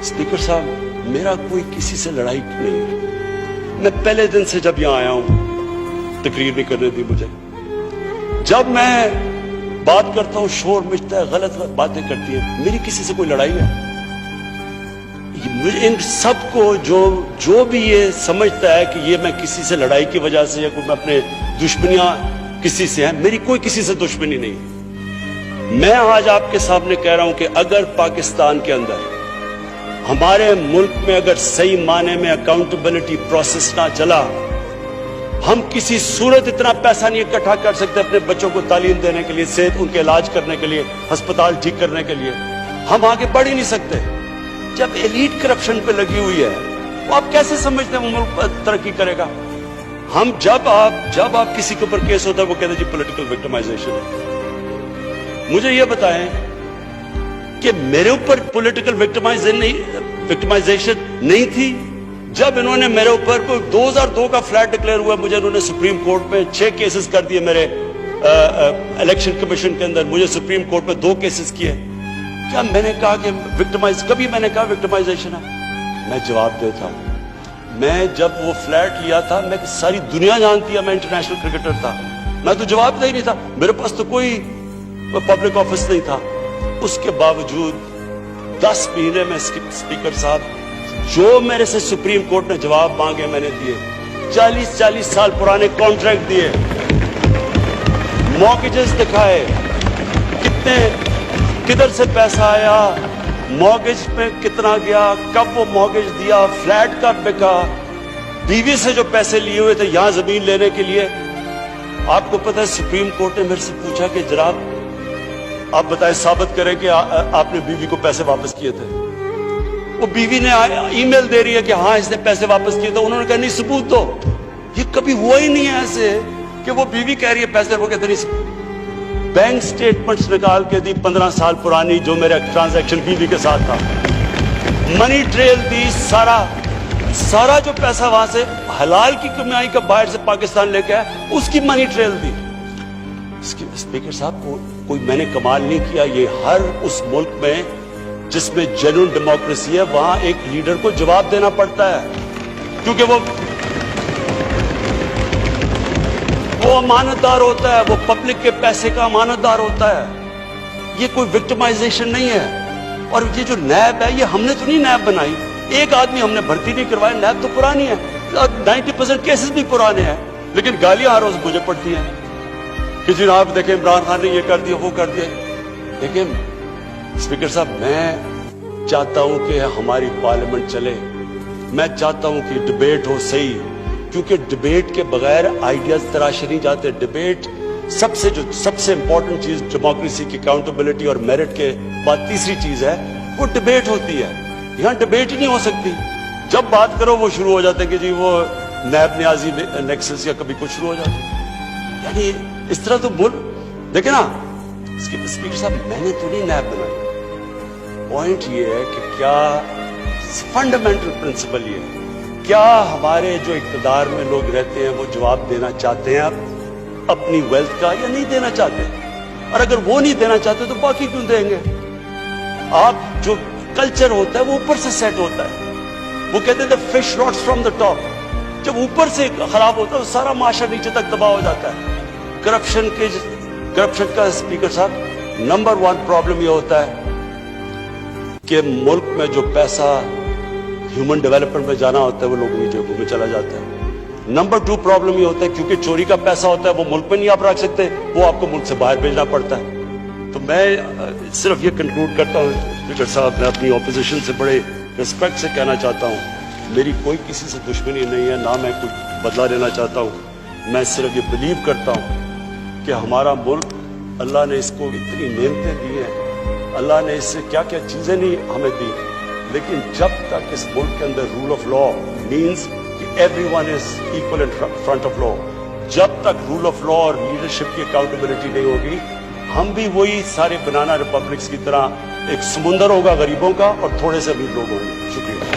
Speaker साहब, मेरा कोई किसी से लड़ाई नहीं है। मैं पहले दिन से जब यहाँ आया हूं, तकरीर भी करने दी मुझे, जब मैं बात करता हूं शोर मचता है, गलत बातें करती है, मेरी किसी से कोई लड़ाई है? इन सबको जो भी ये समझता है कि ये मैं किसी से लड़ाई की वजह से या कोई मैं अपने दुश्मनियां किसी से है, मेरी कोई किसी से दुश्मनी नहीं। मैं आज आपके सामने कह रहा हूं कि अगर पाकिस्तान के अंदर, हमारे मुल्क में अगर सही माने में अकाउंटेबिलिटी प्रोसेस ना चला, हम किसी सूरत इतना पैसा नहीं इकट्ठा कर सकते अपने बच्चों को तालीम देने के लिए, सेहत उनके इलाज करने के लिए, अस्पताल ठीक करने के लिए, हम आगे बढ़ ही नहीं सकते। जब एलीट करप्शन पे लगी हुई है, वो आप कैसे समझते हैं वो मुल्क तरक्की करेगा? हम जब आप किसी के ऊपर केस होता है वो कहते हैं जी पॉलिटिकल विक्टिमाइजेशन है। मुझे ये बताएं कि मेरे ऊपर पॉलिटिकल विक्टिमाइजेशन नहीं थी जब इन्होंने मेरे ऊपर 2002 का फ्लैट डिक्लेयर हुआ, मुझे इन्होंने सुप्रीम कोर्ट में 6 केसेस कर दिए, मेरे इलेक्शन कमीशन के अंदर मुझे सुप्रीम कोर्ट में 2 केसेस किए। क्या मैंने कहा कि कभी मैंने कहा विक्टिमाइजेशन है? मैं जवाब देता हूं, मैं जब वो फ्लैट लिया था, मैं सारी दुनिया जानती है मैं इंटरनेशनल क्रिकेटर था, मैं तो जवाब दे ही नहीं था, मेरे पास तो कोई पब्लिक ऑफिस नहीं था। उसके बावजूद 10 महीने में स्पीकर साहब, जो मेरे से सुप्रीम कोर्ट ने जवाब मांगे मैंने दिए। 40 साल पुराने कॉन्ट्रैक्ट दिए, मॉर्गेजेस दिखाए, किधर से पैसा आया, मॉर्गेज पे कितना गया, कब वो मॉर्गेज दिया, फ्लैट कब बिका, बीवी से जो पैसे लिए हुए थे यहां जमीन लेने के लिए। आपको पता है सुप्रीम कोर्ट ने मेरे से पूछा कि जनाब आप बताएं, साबित करें कि आपने बीवी को पैसे वापस किए थे। वो बीवी ने ईमेल दे रही है कि हाँ इसने पैसे वापस किए थे। उन्होंने कहा नहीं सबूत दो। ये कभी हुआ ही नहीं है ऐसे कि वो बीवी कह रही है पैसे, वो कहते नहीं। बैंक स्टेटमेंट्स निकाल के दी 15 साल पुरानी, जो मेरा ट्रांजैक्शन बीवी के साथ था, मनी ट्रेल दी, सारा जो पैसा वहां से हलाल की कमाई का बाहर से पाकिस्तान लेके आया, उसकी मनी ट्रेल दी। स्पीकर साहब, कोई मैंने कमाल नहीं किया। ये हर उस मुल्क में जिसमें जेन्युइन डेमोक्रेसी है, वहां एक लीडर को जवाब देना पड़ता है, क्योंकि वो अमानतदार होता है, वो पब्लिक के पैसे का अमानतदार होता है। ये कोई विक्टिमाइजेशन नहीं है। और ये जो नैब है, ये हमने तो नहीं नैब बनाई, एक आदमी हमने भर्ती नहीं करवाया, नैब तो पुरानी है, 90% केसेस भी पुराने हैं, लेकिन गालियां हर रोज मुझे पड़ती हैं कि जी आप देखें इमरान खान ने ये कर दिया वो कर दिया। लेकिन स्पीकर साहब, मैं चाहता हूं कि हमारी पार्लियामेंट चले, मैं चाहता हूं कि डिबेट हो सही, क्योंकि डिबेट के बगैर आइडियाज तराशे नहीं जाते। डिबेट सबसे इंपॉर्टेंट चीज डेमोक्रेसी की अकाउंटेबिलिटी और मेरिट के बाद तीसरी चीज है, वो डिबेट होती है। यहां डिबेट ही नहीं हो सकती। जब बात करो वो शुरू हो जाते हैं कि जी वो नैब न्याजी नेक्सस या कभी कुछ शुरू हो जाते हैं। यानी इस तरह तो बोल देखे ना स्पीकर साहब, मैंने तो नहीं नैब बनाई। पॉइंट ये है कि क्या फंडामेंटल प्रिंसिपल ये है, क्या हमारे जो इक़्तिदार में लोग रहते हैं वो जवाब देना चाहते हैं अपनी वेल्थ का या नहीं देना चाहते? और अगर वो नहीं देना चाहते तो बाकी क्यों देंगे? आप जो कल्चर होता है वो ऊपर से सेट होता है। वो कहते हैं fish rots from the top. जब ऊपर से खराब होता है तो सारा माशरा नीचे तक तबाह हो जाता है। करप्शन का स्पीकर साहब नंबर 1 प्रॉब्लम ये होता है कि मुल्क में जो पैसा ह्यूमन डेवलपमेंट में जाना होता है वो लोगों की जेबों में चला जाता है। नंबर 2 प्रॉब्लम ये होता है क्योंकि चोरी का पैसा होता है वो मुल्क में नहीं आप रख सकते, वो आपको मुल्क से बाहर भेजना पड़ता है। तो मैं सिर्फ ये कंक्लूड करता हूँ स्पीकर साहब, मैं अपनी ऑपोजिशन से बड़े रिस्पेक्ट से कहना चाहता हूँ, मेरी कोई किसी से दुश्मनी नहीं है, ना मैं कुछ बदला लेना चाहता हूँ। मैं सिर्फ ये बिलीव करता हूँ कि हमारा मुल्क, अल्लाह ने इसको इतनी नेमतें दी हैं, अल्लाह ने इससे क्या क्या चीजें नहीं हमें दी, लेकिन जब तक इस मुल्क के अंदर रूल ऑफ लॉ मीन्स कि everyone is equal in front of law, जब तक रूल ऑफ लॉ और लीडरशिप की अकाउंटेबिलिटी नहीं होगी, हम भी वही सारे बनाना रिपब्लिक्स की तरह एक समुंदर होगा गरीबों का और थोड़े से अमीर लोग होंगे। शुक्रिया।